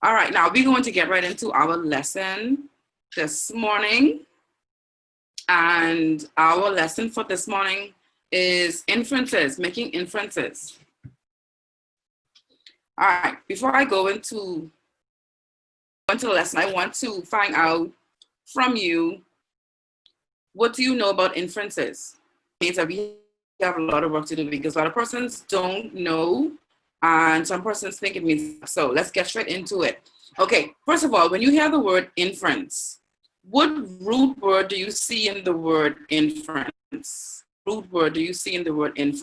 All right, now we're going to get right into our lesson this morning. And our lesson for this morning is inferences, making inferences. All right, before I go into the lesson, I want to find out from you, what do you know about inferences? It means that we have a lot of work to do because a lot of persons don't know, and some persons think it means so. Let's get straight into it. Okay, first of all, when you hear the word inference, what root word do you see in the word inference? Root word do you see in the word inference?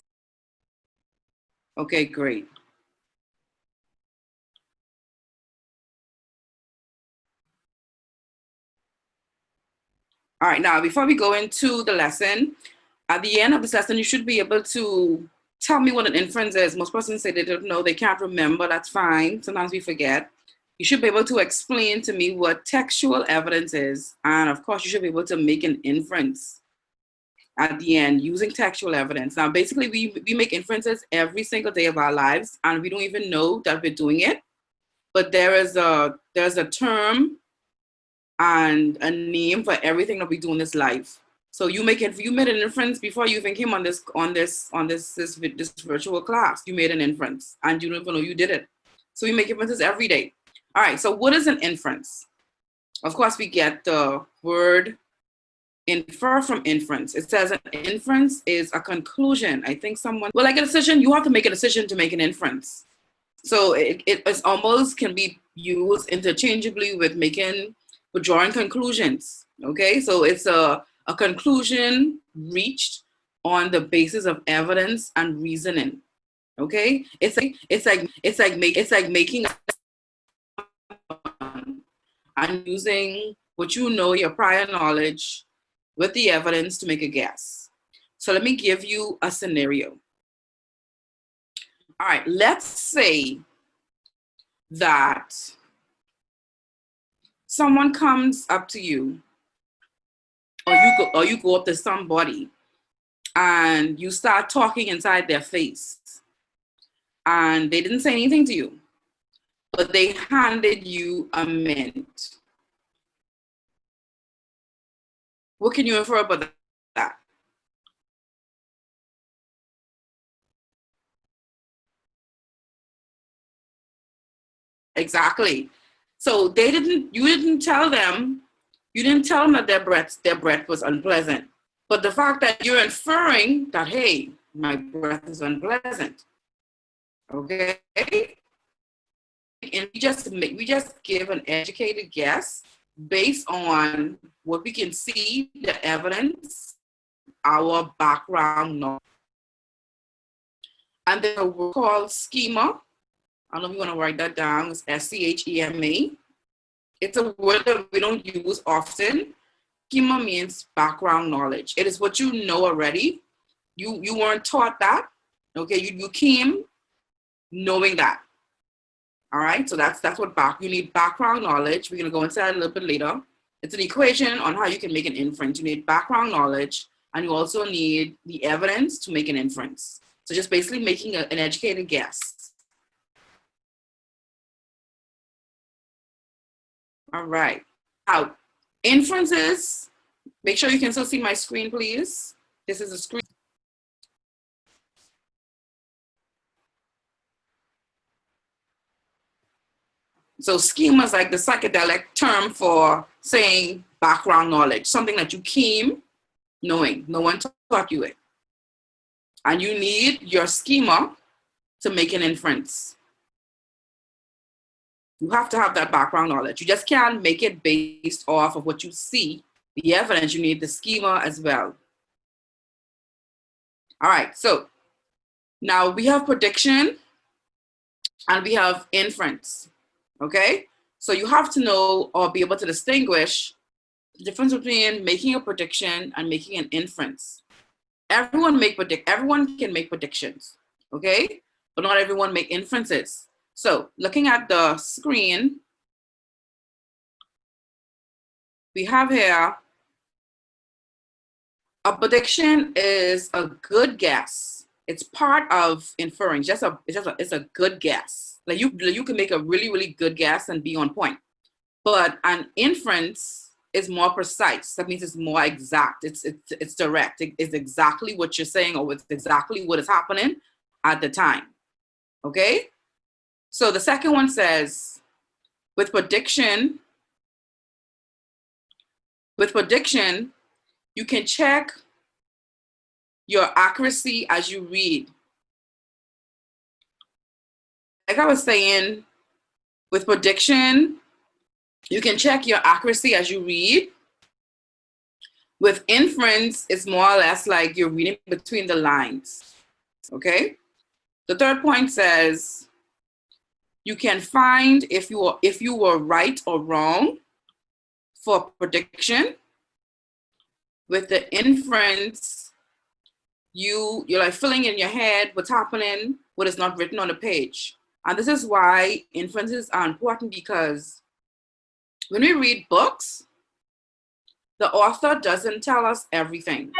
Okay, great. All right, now before we go into the lesson, at the end of this lesson, you should be able to tell me what an inference is. Most persons say they don't know, they can't remember, that's fine. Sometimes we forget. You should be able to explain to me what textual evidence is. And of course, you should be able to make an inference at the end using textual evidence. Now, basically, we make inferences every single day of our lives, and we don't even know that we're doing it. But there's a term and a name for everything that we do in this life. So you made an inference before you even came on this virtual class. You made an inference, and you don't even know you did it. So we make inferences every day. All right. So what is an inference? Of course, we get the word infer from inference. It says an inference is a conclusion. I think someone, well, like a decision, you have to make a decision to make an inference. So it almost can be used interchangeably with drawing conclusions. Okay, so it's a conclusion reached on the basis of evidence and reasoning. Okay, it's like making and using what you know, your prior knowledge, with the evidence to make a guess. So let me give you a scenario. All right, let's say that someone comes up to you, or you go up to somebody and you start talking inside their face, and they didn't say anything to you, but they handed you a mint. What can you infer about that? Exactly. So you didn't tell them that their breath was unpleasant. But the fact that you're inferring that, hey, my breath is unpleasant. Okay? And we just give an educated guess based on what we can see, the evidence, our background knowledge. And there's a word called schema. I don't know if you want to write that down. It's SCHEMA. It's a word that we don't use often. Schema means background knowledge. It is what you know already. You weren't taught that. Okay, you came knowing that. All right, so that's what you need background knowledge. We're gonna go into that a little bit later. It's an equation on how you can make an inference. You need background knowledge, and you also need the evidence to make an inference. So just basically making an educated guess. All right. Now, inferences, make sure you can still see my screen, please. This is a screen. So schema is like the psychedelic term for saying background knowledge, something that you came knowing. No one taught you it. And you need your schema to make an inference. You have to have that background knowledge. You just can't make it based off of what you see, the evidence. You need the schema as well. All right, so now we have prediction and we have inference, okay? So you have to know or be able to distinguish the difference between making a prediction and making an inference. Everyone can make predictions, okay? But not everyone make inferences. So looking at the screen, we have here, a prediction is a good guess It's part of inferring. It's a good guess. Like you can make a really, really good guess and be on point. But an inference is more precise. That means it's more exact. It's direct. It's exactly what you're saying, or it's exactly what is happening at the time. Okay? So the second one says, with prediction, you can check your accuracy as you read. Like I was saying, with prediction, you can check your accuracy as you read. With inference, it's more or less like you're reading between the lines. Okay? The third point says, you can find if you were right or wrong for prediction. With the inference, you're like filling in your head what's happening, what is not written on the page. And this is why inferences are important, because when we read books, the author doesn't tell us everything.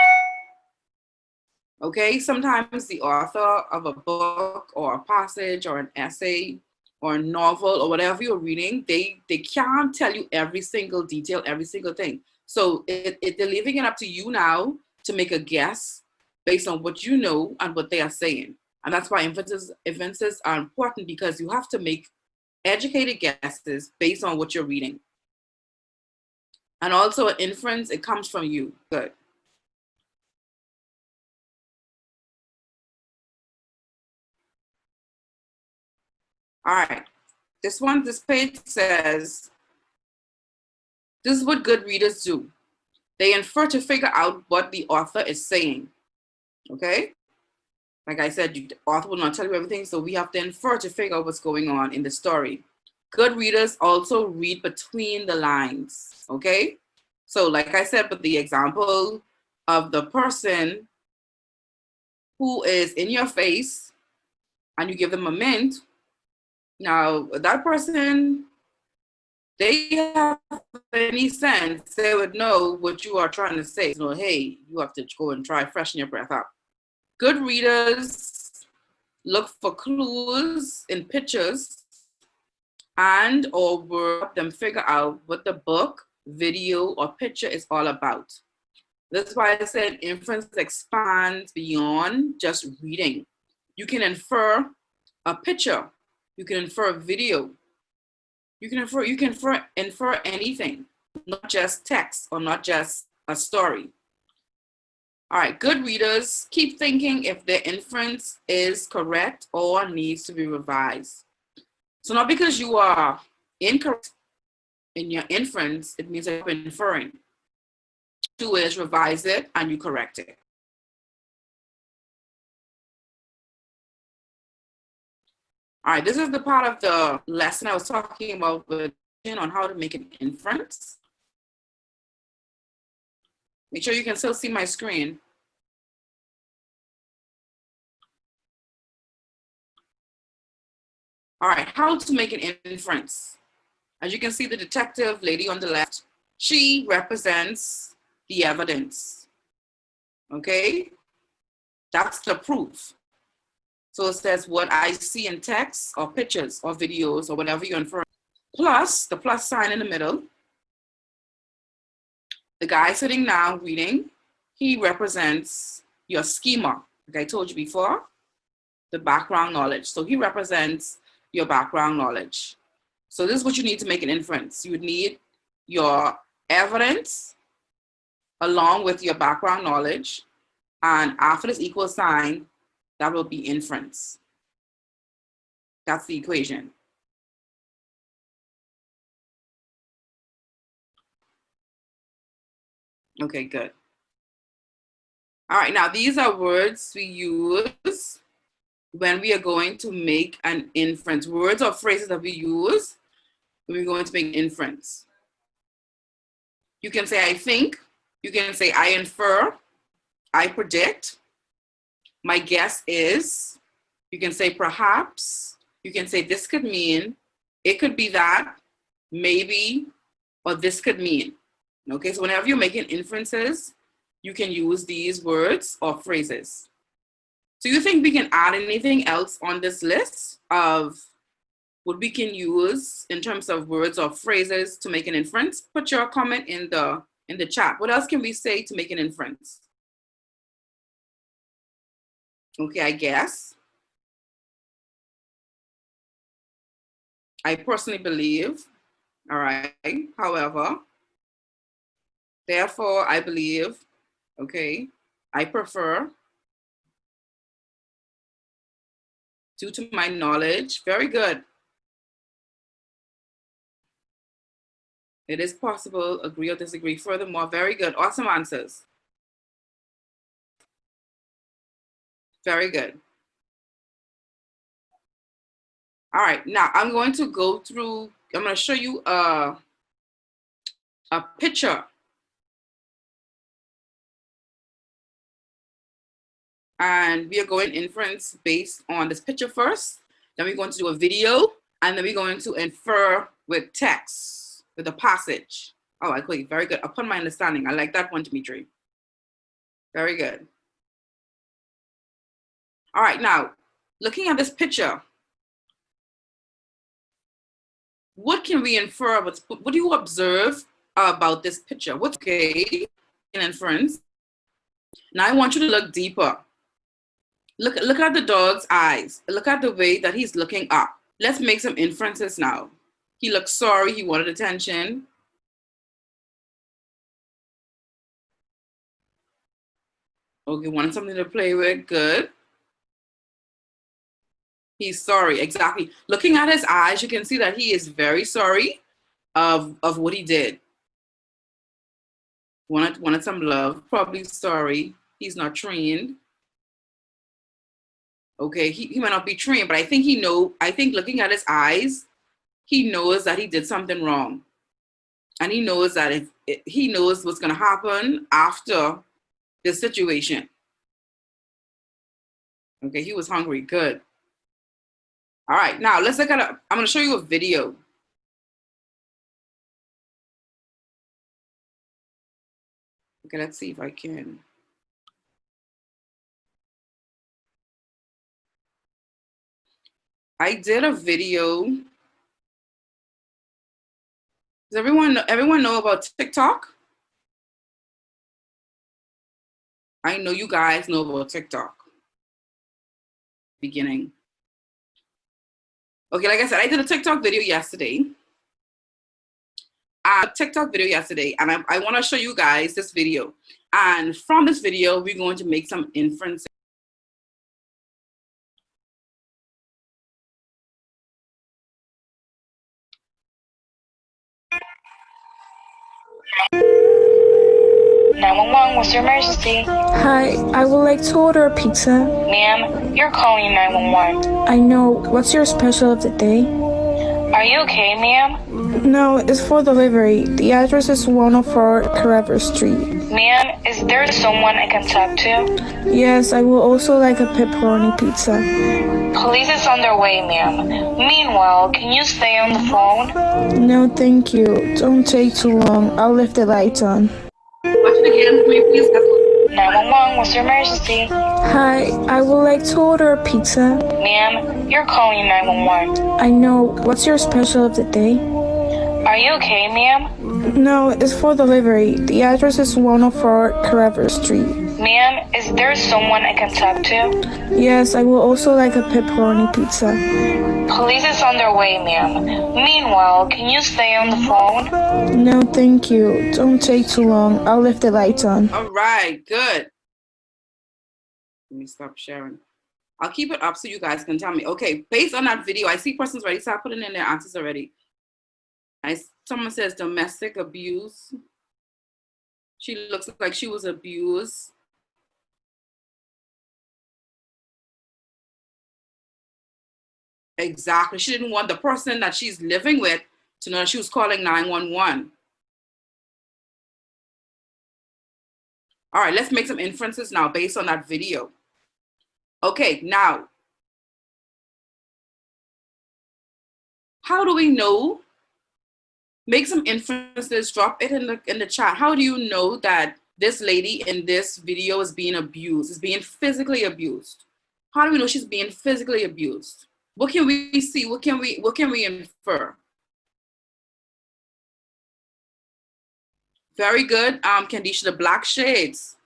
Okay, sometimes the author of a book or a passage or an essay or a novel or whatever you're reading, they can't tell you every single detail, every single thing. So they're leaving it up to you now to make a guess based on what you know and what they are saying. And that's why inferences are important, because you have to make educated guesses based on what you're reading. And also an inference, it comes from you. Good. All right. This page says, this is what good readers do. They infer to figure out what the author is saying. Okay? Like I said, the author will not tell you everything, so we have to infer to figure out what's going on in the story. Good readers also read between the lines. Okay? So like I said, but the example of the person who is in your face and you give them a mint, now that person, they have any sense, they would know what you are trying to say. So, hey, you have to go and try freshen your breath up. Good readers look for clues in pictures and or help them figure out what the book, video, or picture is all about. That's why I said inference expands beyond just reading. You can infer a picture. You can infer a video. You can infer anything, not just text or not just a story. All right, good readers keep thinking if their inference is correct or needs to be revised. So not because you are incorrect in your inference, it means that you're inferring. Do is revise it and you correct it. All right, this is the part of the lesson I was talking about on how to make an inference. Make sure you can still see my screen. All right, how to make an inference. As you can see, the detective lady on the left, she represents the evidence. Okay, that's the proof. So it says what I see in text or pictures or videos or whatever you infer. Plus, the plus sign in the middle. The guy sitting down reading, he represents your schema. Like I told you before, the background knowledge. So he represents your background knowledge. So this is what you need to make an inference. You would need your evidence along with your background knowledge. And after this equal sign, that will be inference. That's the equation. Okay, good. All right, now these are words we use when we are going to make an inference. Words or phrases that we use when we're going to make an inference. You can say, I think. You can say, I infer. I predict. My guess is. You can say, perhaps. You can say, this could mean. It could be that. Maybe. Or this could mean. Okay, so whenever you're making inferences, you can use these words or phrases. Do you think we can add anything else on this list of what we can use in terms of words or phrases to make an inference? Put your comment in the chat. What else can we say to make an inference? Okay, I guess. I personally believe, all right, however, therefore, I believe, okay, I prefer, due to my knowledge, very good. It is possible, agree or disagree. Furthermore, very good, awesome answers. Very good. All right, now I'm going to go through, I'm going to show you a picture. And we are going inference based on this picture first. Then we're going to do a video, and then we're going to infer with text, with a passage. Oh, okay, very good. Upon my understanding, I like that one, Dimitri. Very good. All right, now, looking at this picture, what can we infer? What do you observe about this picture? What's okay in inference? Now I want you to look deeper. Look at the dog's eyes. Look at the way that he's looking up. Let's make some inferences now. He looks sorry. He wanted attention. Okay, wanted something to play with. Good. He's sorry. Exactly. Looking at his eyes, you can see that he is very sorry of what he did. Wanted some love. Probably sorry. He's not trained. Okay, he might not be trained, but I think looking at his eyes, he knows that he did something wrong. And he knows that he knows what's going to happen after this situation. Okay, he was hungry. Good. All right, now let's look at I'm going to show you a video. Okay, let's see if I can. I did a video. Does everyone know about TikTok? I know you guys know about TikTok. Beginning. Okay, like I said, I did a TikTok video yesterday. And I want to show you guys this video. And from this video, we're going to make some inferences. What's your emergency? Hi, I would like to order a pizza. Ma'am, you're calling 911. I know. What's your special of the day? Are you okay, ma'am? No, it's for delivery. The address is 104 Carver Street. Ma'am, is there someone I can talk to? Yes, I will also like a pepperoni pizza. Police is on their way, ma'am. Meanwhile, can you stay on the phone? No, thank you. Don't take too long. I'll leave the lights on. Watch it again for me, please. 911, what's your emergency? Hi, I would like to order a pizza. Ma'am, you're calling 911. I know. What's your special of the day? Are you okay, ma'am? No, it's for delivery. The address is 104 Carver Street. Ma'am, is there someone I can talk to? Yes, I will also like a pepperoni pizza. Police is on their way, ma'am. Meanwhile, can you stay on the phone? No, thank you. Don't take too long. I'll leave the lights on. All right, good. Let me stop sharing. I'll keep it up so you guys can tell me. Okay, based on that video, I see persons already start putting in their answers already. Someone says domestic abuse. She looks like she was abused. Exactly. She didn't want the person that she's living with to know that she was calling 911. All right, let's make some inferences now based on that video. Okay, now, how do we know? Make some inferences, drop it in the chat. How do you know that this lady in this video is being abused, is being physically abused? How do we know she's being physically abused? What can we see? What can we infer? Very good, Candisha, the black shades.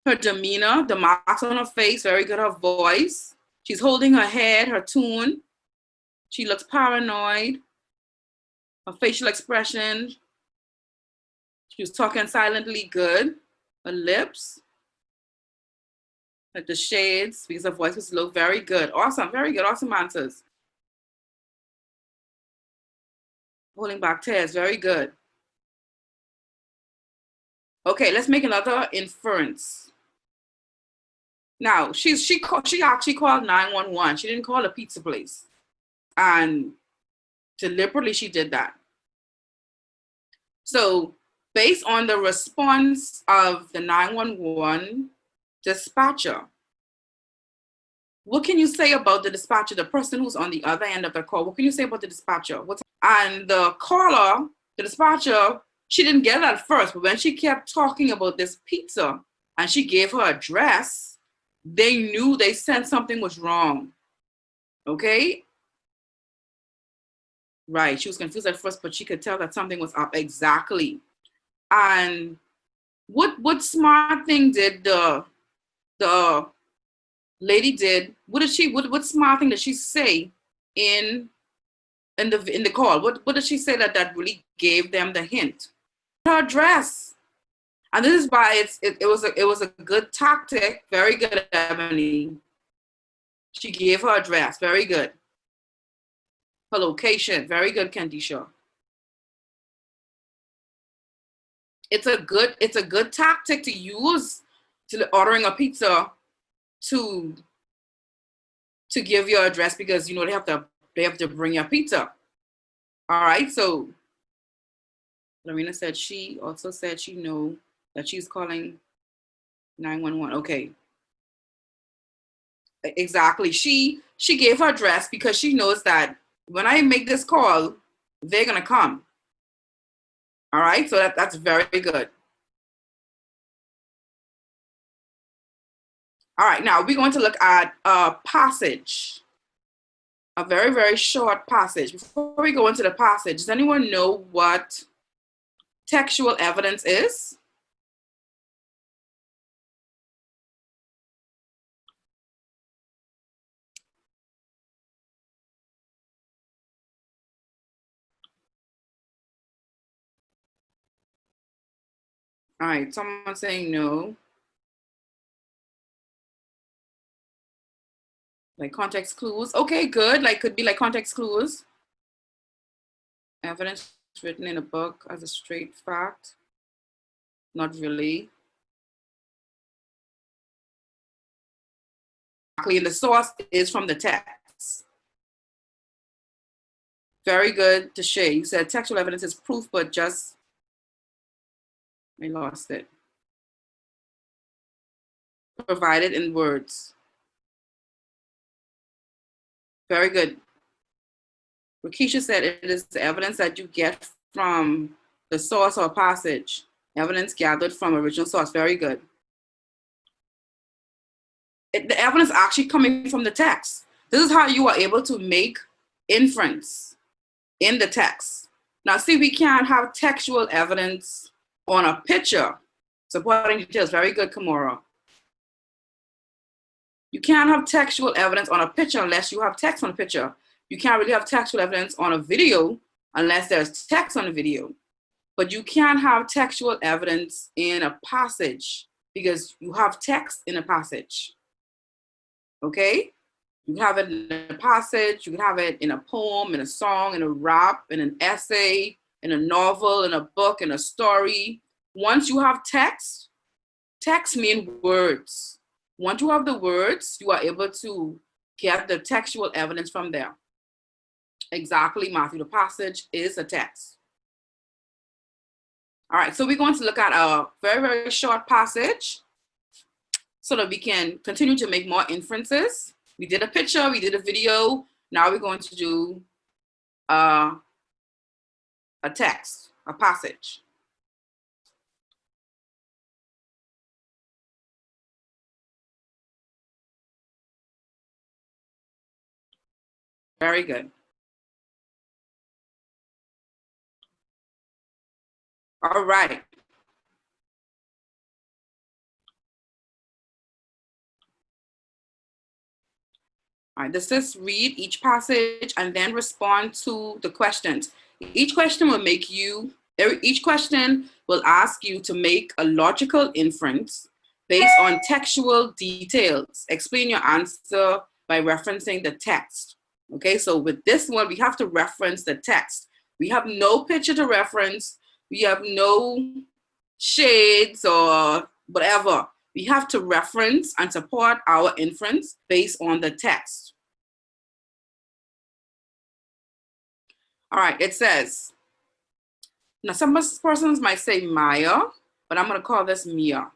Her demeanor, the marks on her face, very good. Her voice. She's holding her head, her tune. She looks paranoid. Her facial expression. She was talking silently, good. Her lips. The shades, because her voice was low, very good. Awesome, very good, awesome answers. Holding back tears, very good. Okay, let's make another inference. Now, she actually called 911. She didn't call a pizza place. And deliberately she did that. So based on the response of the 911 dispatcher, what can you say about the dispatcher, the person who's on the other end of the call? What can you say about the dispatcher? And the caller, the dispatcher, she didn't get it at first, but when she kept talking about this pizza and she gave her address, they knew, they sensed something was wrong. Okay? Right. She was confused at first, but she could tell that something was up. Exactly. And what smart thing did the lady did? What smart thing did she say in the call? What did she say that really gave them the hint? Her address. And this is why it was a good tactic. Very good, Ebony. She gave her address. Very good. Her location. Very good, Candisha. It's a good tactic to use to ordering a pizza to give your address, because you know they have to bring your pizza. All right. So Lorena said she also said she know that she's calling 911. Okay. Exactly. She gave her address because she knows that when I make this call, they're gonna come. All right. So that's very good. All right. Now we're going to look at a passage. A very, very short passage. Before we go into the passage, does anyone know what textual evidence is? All right, someone saying no. Like context clues. Okay, good. Like could be like context clues. Evidence written in a book as a straight fact. Not really. And the source is from the text. Very good, Tashay. You said textual evidence is proof, but just, I lost it. Provided in words. Very good. Rakisha said it is the evidence that you get from the source or passage. Evidence gathered from original source. Very good. The evidence actually coming from the text. This is how you are able to make inference in the text. Now, see, we can't have textual evidence on a picture. Supporting details. Very good, Kimura. You can't have textual evidence on a picture unless you have text on a picture. You can't really have textual evidence on a video unless there's text on the video. But you can't have textual evidence in a passage because you have text in a passage. Okay? You can have it in a passage, you can have it in a poem, in a song, in a rap, in an essay, in a novel, in a book, in a story. Once you have text, text means words. Once you have the words, you are able to get the textual evidence from there. Exactly, Matthew. The passage is a text. All right, so we're going to look at a very, very short passage so that we can continue to make more inferences. We did a picture, we did a video. Now we're going to do a text, a passage. Very good. All right. All right, this is read each passage and then respond to the questions. Each question will each question will ask you to make a logical inference based on textual details. Explain your answer by referencing the text. Okay, so with this one, we have to reference the text. We have no picture to reference. We have no shades or whatever. We have to reference and support our inference based on the text. All right, it says, now some persons might say Maya, but I'm gonna call this Mia.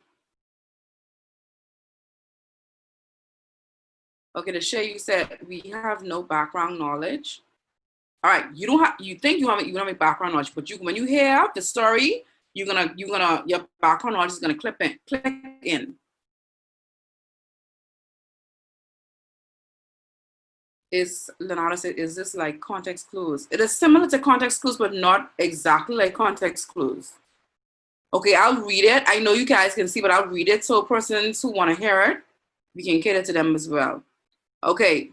Okay, the Shay, you said we have no background knowledge. All right, you think you have any background knowledge, but when you hear the story, your background knowledge is gonna click in. Leonardo said, is this like context clues? It is similar to context clues, but not exactly like context clues. Okay, I'll read it. I know you guys can see, but I'll read it so persons who want to hear it, we can cater to them as well. Okay.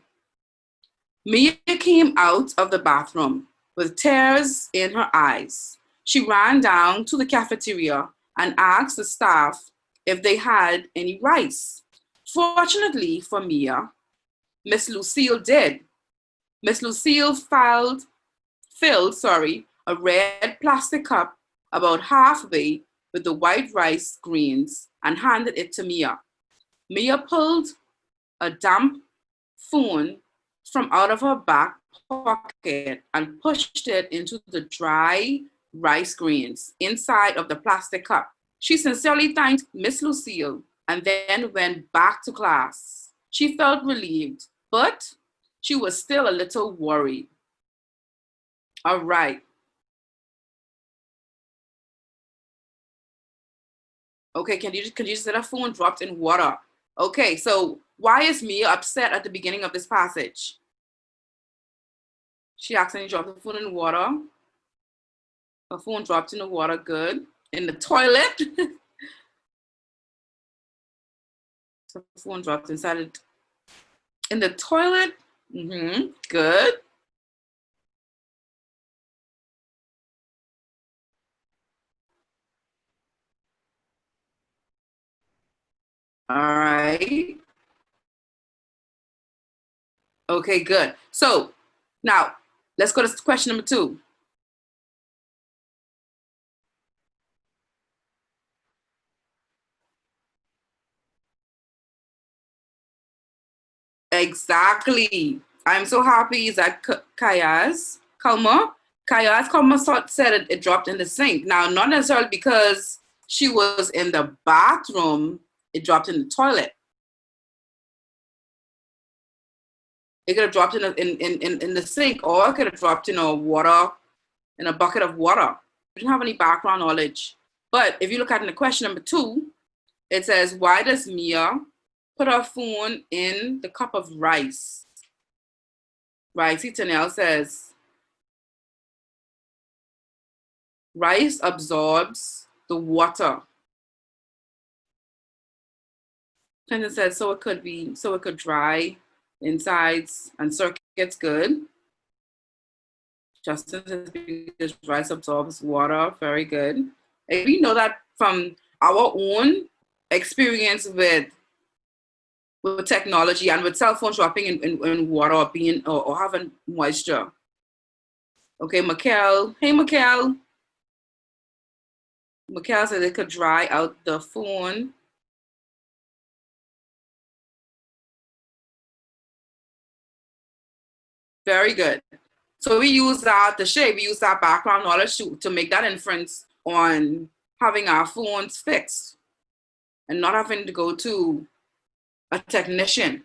Mia came out of the bathroom with tears in her eyes. She ran down to the cafeteria and asked the staff if they had any rice. Fortunately for Mia, Miss Lucille did. Miss Lucille filled a red plastic cup about halfway with the white rice grains and handed it to Mia. Mia pulled a damp phone from out of her back pocket and pushed it into the dry rice grains inside of the plastic cup. She sincerely thanked Miss Lucille and then went back to class. She felt relieved, but she was still a little worried. All right. Okay, can you just say that phone dropped in water? Okay, so why is Mia upset at the beginning of this passage? She accidentally dropped the phone in water. Her phone dropped in the water, good. In the toilet. So the phone dropped inside it. In the toilet, good. All right. Okay, good. So now let's go to question number 2. Exactly. I'm so happy that Kalma said it dropped in the sink. Now, not necessarily because she was in the bathroom, it dropped in the toilet. It could have dropped in the sink, or it could have dropped in a bucket of water. We didn't have any background knowledge. But if you look at the question number 2, it says, why does Mia put her phone in the cup of rice? Right, see, Tanel says, rice absorbs the water. Clinton said, so it could dry insides and circuits, good. Justin says, because rice absorbs water, very good. And we know that from our own experience with technology and with cell phones dropping in water or having moisture. Okay, Mikkel. Hey, Mikkel. Mikkel said it could dry out the phone. Very good. So we use that, we use that background knowledge to make that inference on having our phones fixed and not having to go to a technician.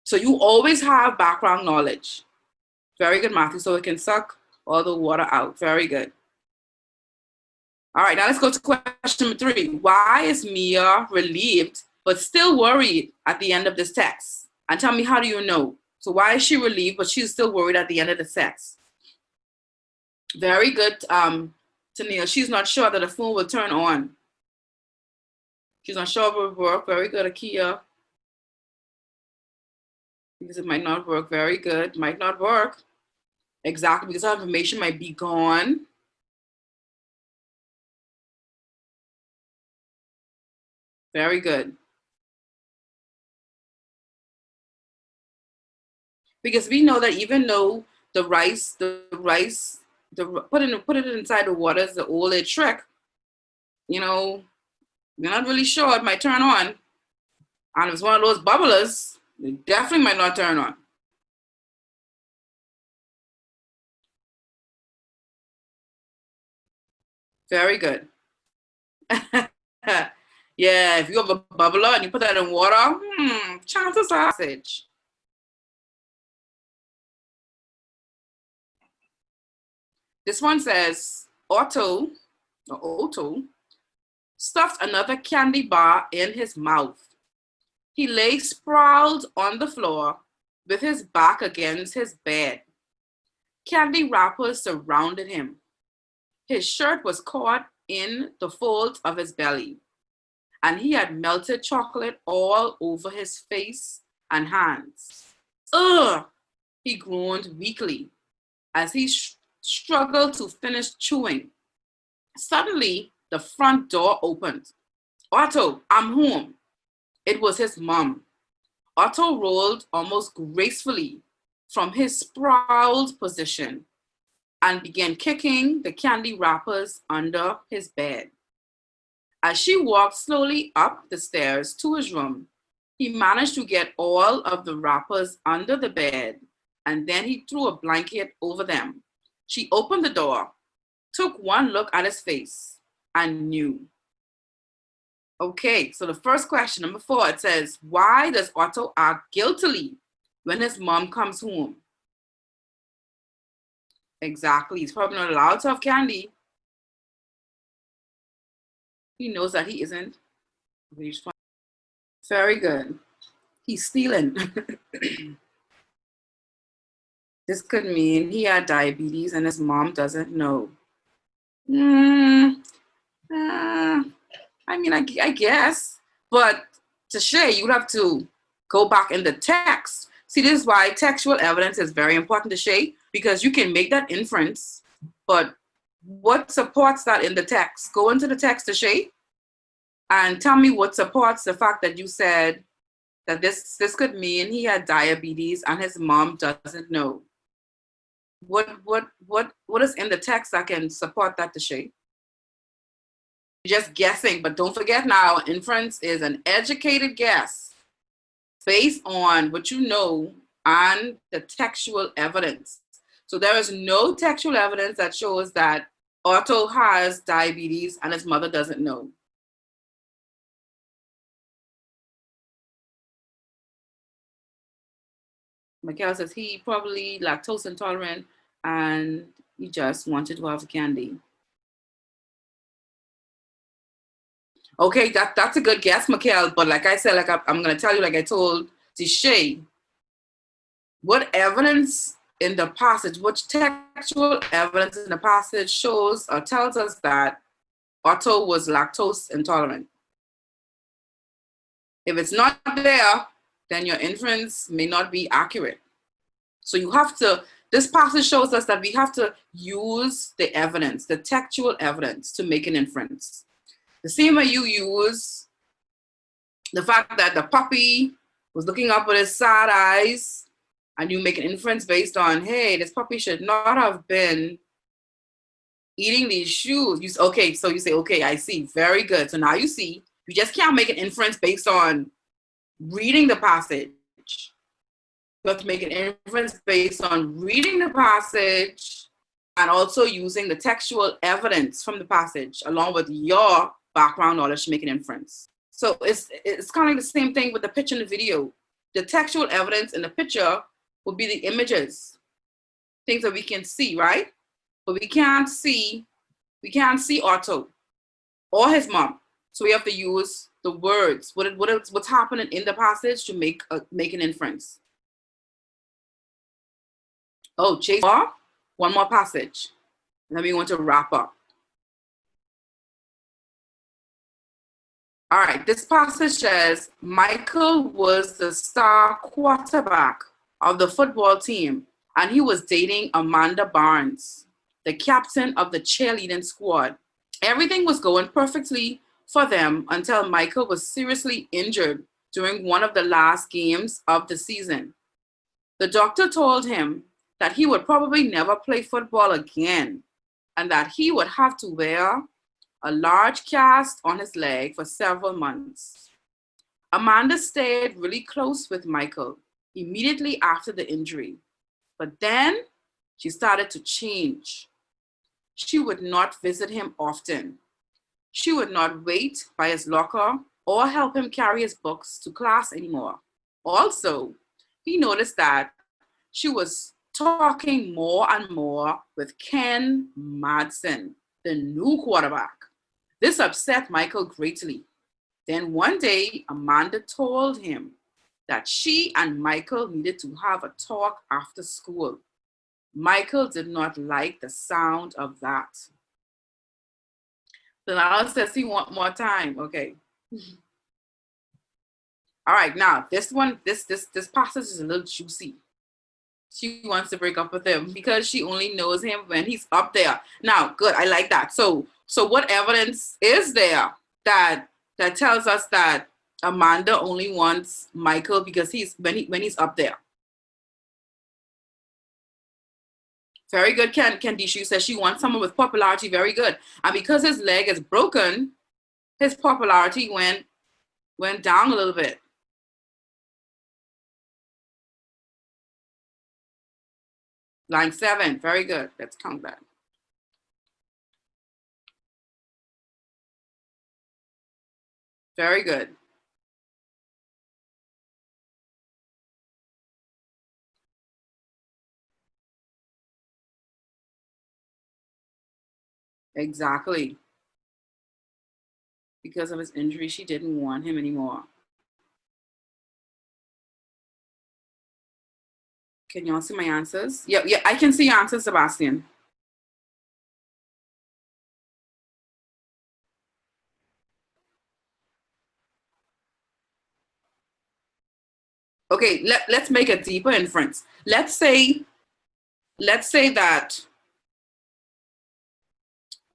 So you always have background knowledge. Very good, Matthew. So it can suck all the water out. Very good. All right, now let's go to question number 3. Why is Mia relieved but still worried at the end of this text? And tell me, how do you know? So why is she relieved, but she's still worried at the end of the sets? Very good, Tania. She's not sure that the phone will turn on. She's not sure if it will work. Very good, Akia. Because it might not work. Very good. Might not work. Exactly, because our information might be gone. Very good. Because we know that even though the rice, put it inside the water is the old age trick, you know, we're not really sure it might turn on. And if it's one of those bubblers, it definitely might not turn on. Very good. Yeah, if you have a bubbler and you put that in water, chances are sausage. This one says Otto stuffed another candy bar in his mouth. He lay sprawled on the floor with his back against his bed. Candy wrappers surrounded him. His shirt was caught in the folds of his belly, and he had melted chocolate all over his face and hands. Ugh! He groaned weakly as he struggled to finish chewing. Suddenly, the front door opened. Otto, I'm home. It was his mom. Otto rolled almost gracefully from his sprawled position and began kicking the candy wrappers under his bed. As she walked slowly up the stairs to his room, he managed to get all of the wrappers under the bed, and then he threw a blanket over them. She opened the door, took one look at his face, and knew. Okay, so the first question, number 4, it says, why does Otto act guiltily when his mom comes home? Exactly, he's probably not allowed to have candy. He knows that he isn't. Very good. He's stealing. This could mean he had diabetes and his mom doesn't know. I mean, I guess, but Tashay, you have to go back in the text. See, this is why textual evidence is very important, Tashay, because you can make that inference, but what supports that in the text? Go into the text, Tashay, and tell me what supports the fact that you said that this could mean he had diabetes and his mom doesn't know. What is in the text that can support that, Tashay? Just guessing, but don't forget now, inference is an educated guess based on what you know and the textual evidence. So there is no textual evidence that shows that Otto has diabetes and his mother doesn't know. Michael says he probably lactose intolerant and he just wanted to have candy. Okay, that's a good guess, Mikhail. But like I said, like I'm going to tell you, like I told Tishay, what evidence in the passage, what textual evidence in the passage shows or tells us that Otto was lactose intolerant? If it's not there, then your inference may not be accurate. So you have to, this passage shows us that we have to use the evidence, the textual evidence to make an inference. The same way you use the fact that the puppy was looking up with his sad eyes and you make an inference based on, hey, this puppy should not have been eating these shoes. Okay, so you say, okay, I see, very good. So now you see, you just can't make an inference based on reading the passage. You have to make an inference based on reading the passage and also using the textual evidence from the passage along with your background knowledge to make an inference. So it's kind of the same thing with the picture and the video. The textual evidence in the picture will be the images, things that we can see, right? But we can't see Otto or his mom. So we have to use the words, what's happening in the passage to make an inference. Oh, Chase, one more passage. Then we want to wrap up. All right, this passage says, Michael was the star quarterback of the football team, and he was dating Amanda Barnes, the captain of the cheerleading squad. Everything was going perfectly for them until Michael was seriously injured during one of the last games of the season. The doctor told him that he would probably never play football again and that he would have to wear a large cast on his leg for several months. Amanda stayed really close with Michael immediately after the injury, but then she started to change. She would not visit him often. She would not wait by his locker or help him carry his books to class anymore. Also, he noticed that she was talking more and more with Ken Madsen, the new quarterback. This upset Michael greatly. Then one day, Amanda told him that she and Michael needed to have a talk after school. Michael did not like the sound of that. So now says he want more time. Okay. All right, now this passage is a little juicy. She wants to break up with him because she only knows him when he's up there. Now, good, I like that. So what evidence is there that tells us that Amanda only wants Michael because when he's up there? Very good, Candisha says she wants someone with popularity. Very good. And because his leg is broken, his popularity went down a little bit. Line 7, very good. Let's count that. Very good. Exactly. Because of his injury, she didn't want him anymore. Can y'all see my answers? Yeah, I can see your answers, Sebastian. Okay, let's make a deeper inference. Let's say that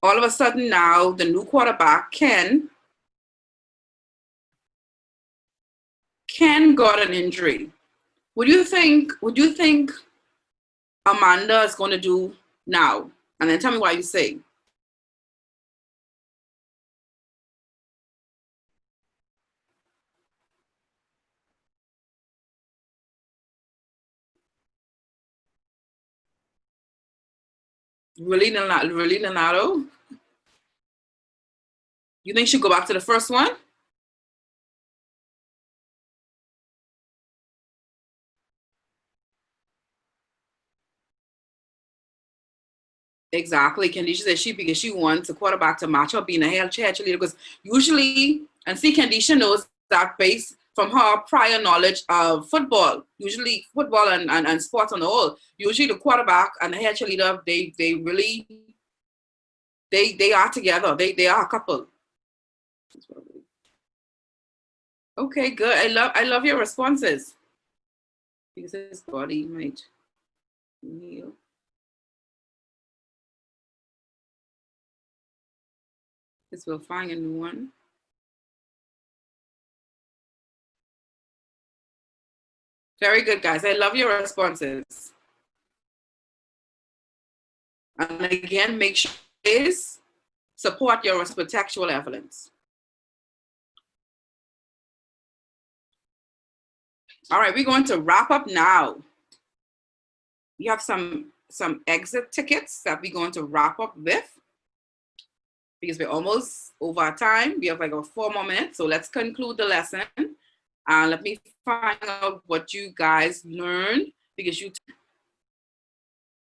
all of a sudden now the new quarterback, Ken got an injury. What do you think Amanda is going to do now? And then tell me why you say. Really, Leonardo? You think she'll go back to the first one? Exactly. Kendisha said because she wants a quarterback to match her being a head cheerleader. Because usually, and see, Kendisha knows that based from her prior knowledge of football, usually football and sports on the whole, usually the quarterback and the head cheerleader, they really, they are together. They are a couple. Okay, good. I love your responses. Because his body might heal. Because we'll find a new one. Very good, guys. I love your responses. And again, make sure is support your textual evidence. All right, we're going to wrap up now. We have some exit tickets that we're going to wrap up with because we're almost over our time. We have like 4 more minutes. So let's conclude the lesson. Let me find out what you guys learned because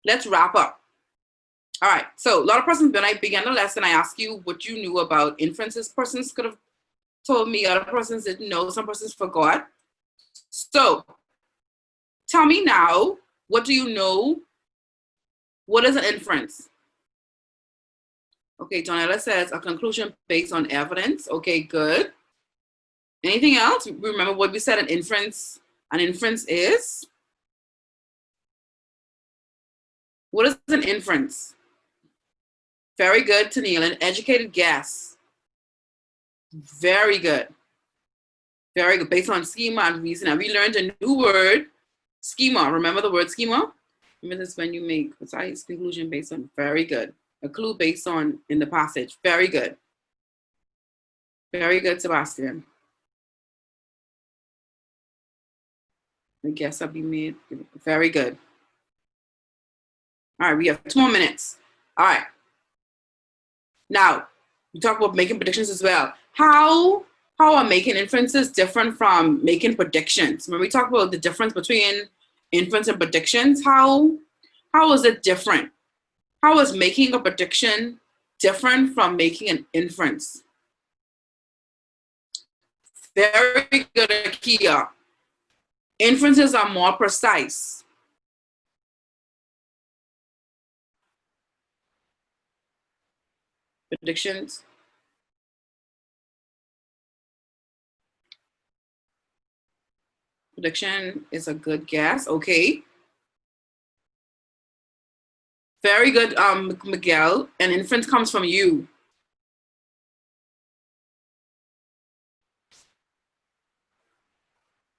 let's wrap up. All right, so a lot of persons, when I began the lesson, I asked you what you knew about inferences. Persons could have told me, other persons didn't know, some persons forgot. So tell me now, what do you know What is an inference? Okay, Donella says a conclusion based on evidence. Okay, good. Anything else? Remember what we said an inference is? What is an inference? Very good, Tennille. An educated guess. Very good. Very good. Based on schema and reason. And we learned a new word, schema. Remember the word schema? Remember this when you make precise conclusion based on. Very good. A clue based on in the passage. Very good. Very good, Sebastian. The guess will be made. Very good. All right, we have 2 more minutes. All right. Now, we talk about making predictions as well. How are making inferences different from making predictions? When we talk about the difference between inference and predictions, how is it different? How is making a prediction different from making an inference? Very good, Akia. Inferences are more precise. Predictions. Prediction is a good guess. Okay. Very good, Miguel. An inference comes from you.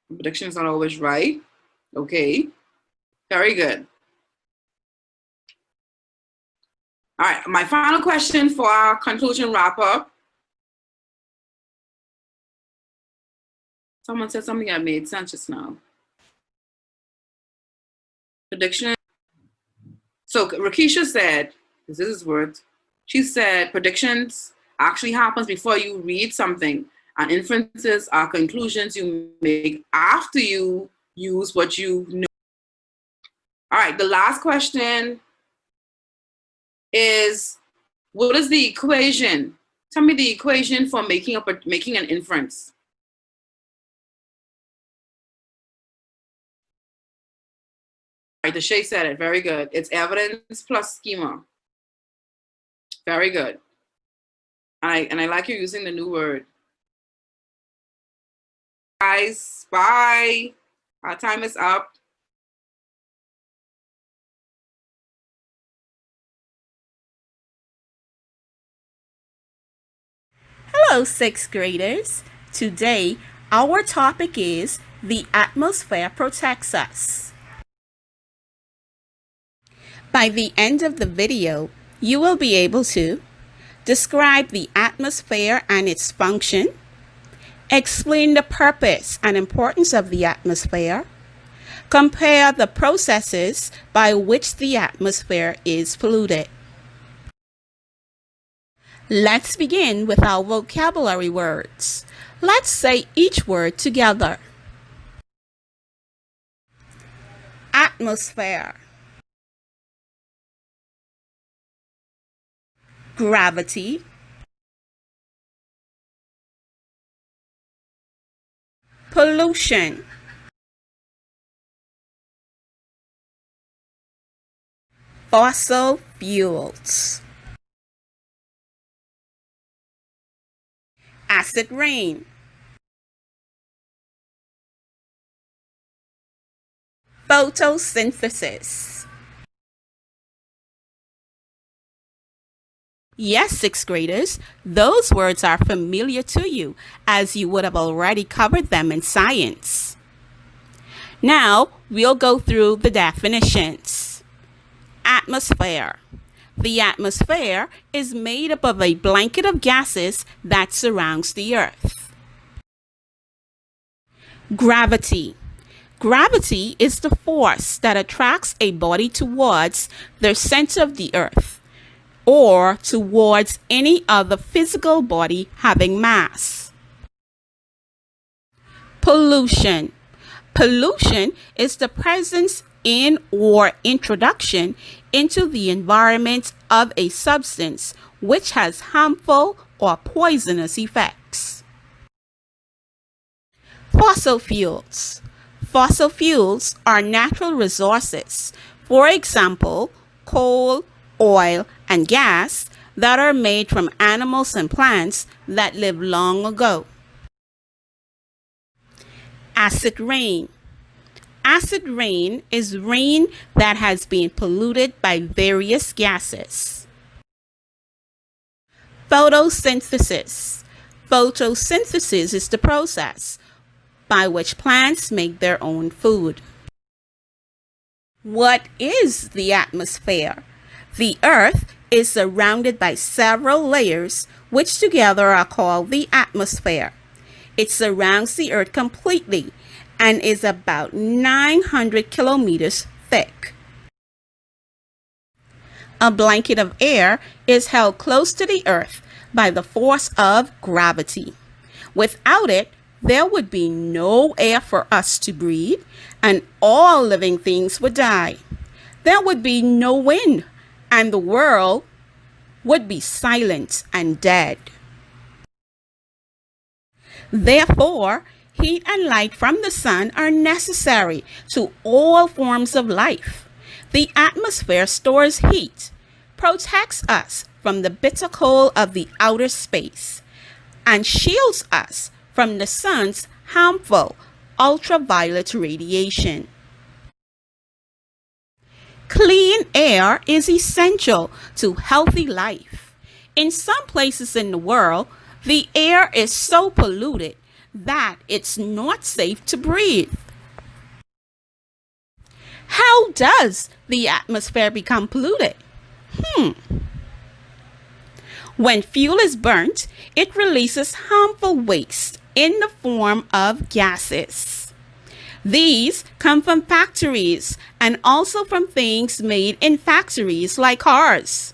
Prediction is not always right. Okay. Very good. All right. My final question for our conclusion wrap up. Someone said something that made sense just now. Prediction. So Rakisha said, this is his words, she said predictions actually happens before you read something, and inferences are conclusions you make after you use what you know. All right, the last question is, what is the equation? Tell me the equation for making an inference. All right, the Shay said it. Very good. It's evidence plus schema. Very good. And I like you using the new word. Guys, bye. Our time is up. Hello, 6th graders. Today, our topic is the atmosphere protects us. By the end of the video, you will be able to describe the atmosphere and its function, explain the purpose and importance of the atmosphere, compare the processes by which the atmosphere is polluted. Let's begin with our vocabulary words. Let's say each word together. Atmosphere. Gravity. Pollution. Fossil fuels. Acid rain. Photosynthesis. Yes, 6th graders, those words are familiar to you, as you would have already covered them in science. Now, we'll go through the definitions. Atmosphere. The atmosphere is made up of a blanket of gases that surrounds the Earth. Gravity. Gravity is the force that attracts a body towards the center of the Earth, or towards any other physical body having mass. Pollution. Pollution is the presence in or introduction into the environment of a substance which has harmful or poisonous effects. Fossil fuels. Fossil fuels are natural resources. For example, coal, oil, and gas that are made from animals and plants that lived long ago. Acid rain. Acid rain is rain that has been polluted by various gases. Photosynthesis. Photosynthesis is the process by which plants make their own food. What is the atmosphere? The Earth is surrounded by several layers, which together are called the atmosphere. It surrounds the Earth completely and is about 900 kilometers thick. A blanket of air is held close to the Earth by the force of gravity. Without it, there would be no air for us to breathe, and all living things would die. There would be no wind, and the world would be silent and dead. Therefore, heat and light from the sun are necessary to all forms of life. The atmosphere stores heat, protects us from the bitter cold of the outer space, and shields us from the sun's harmful ultraviolet radiation. Clean air is essential to healthy life. In some places in the world, the air is so polluted that it's not safe to breathe. How does the atmosphere become polluted? When fuel is burnt, it releases harmful waste in the form of gases. These come from factories and also from things made in factories like cars.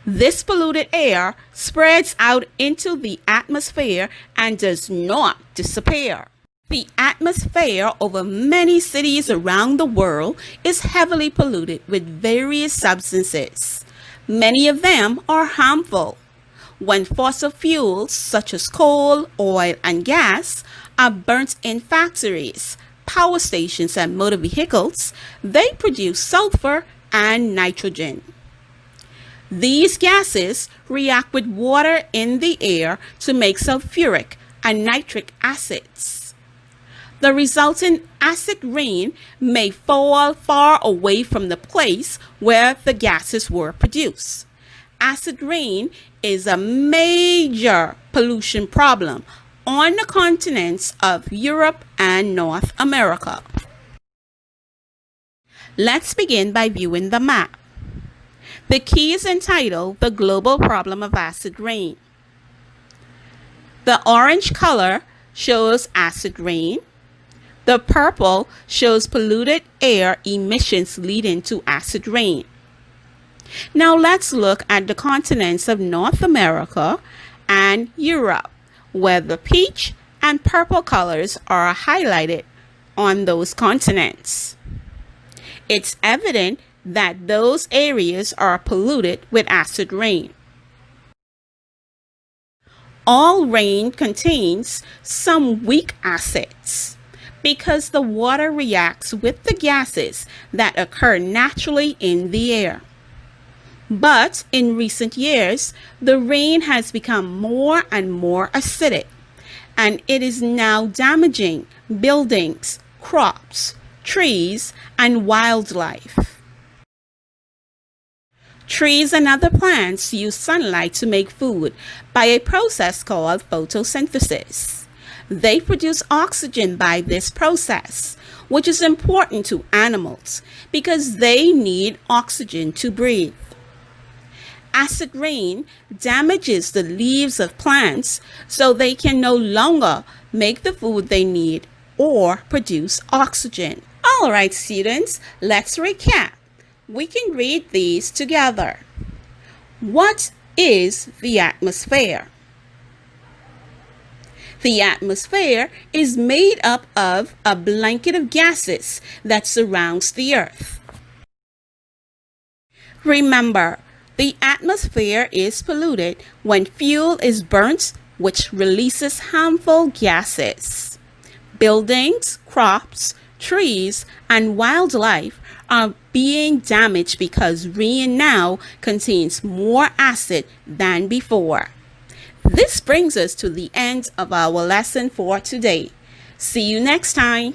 This polluted air spreads out into the atmosphere and does not disappear. The atmosphere over many cities around the world is heavily polluted with various substances. Many of them are harmful. When fossil fuels such as coal, oil, and gas are burnt in factories, power stations, and motor vehicles, they produce sulfur and nitrogen. These gases react with water in the air to make sulfuric and nitric acids. The resultant acid rain may fall far away from the place where the gases were produced. Acid rain is a major pollution problem on the continents of Europe and North America. Let's begin by viewing the map. The key is entitled The Global Problem of Acid Rain. The orange color shows acid rain. The purple shows polluted air emissions leading to acid rain. Now let's look at the continents of North America and Europe, where the peach and purple colors are highlighted on those continents. It's evident that those areas are polluted with acid rain. All rain contains some weak acids because the water reacts with the gases that occur naturally in the air. But in recent years, the rain has become more and more acidic, and it is now damaging buildings, crops, trees, and wildlife. Trees and other plants use sunlight to make food by a process called photosynthesis. They produce oxygen by this process, which is important to animals because they need oxygen to breathe. Acid rain damages the leaves of plants so they can no longer make the food they need or produce oxygen. All right, students, let's recap. We can read these together. What is the atmosphere? The atmosphere is made up of a blanket of gases that surrounds the Earth. Remember, the atmosphere is polluted when fuel is burnt, which releases harmful gases. Buildings, crops, trees, and wildlife are being damaged because rain now contains more acid than before. This brings us to the end of our lesson for today. See you next time.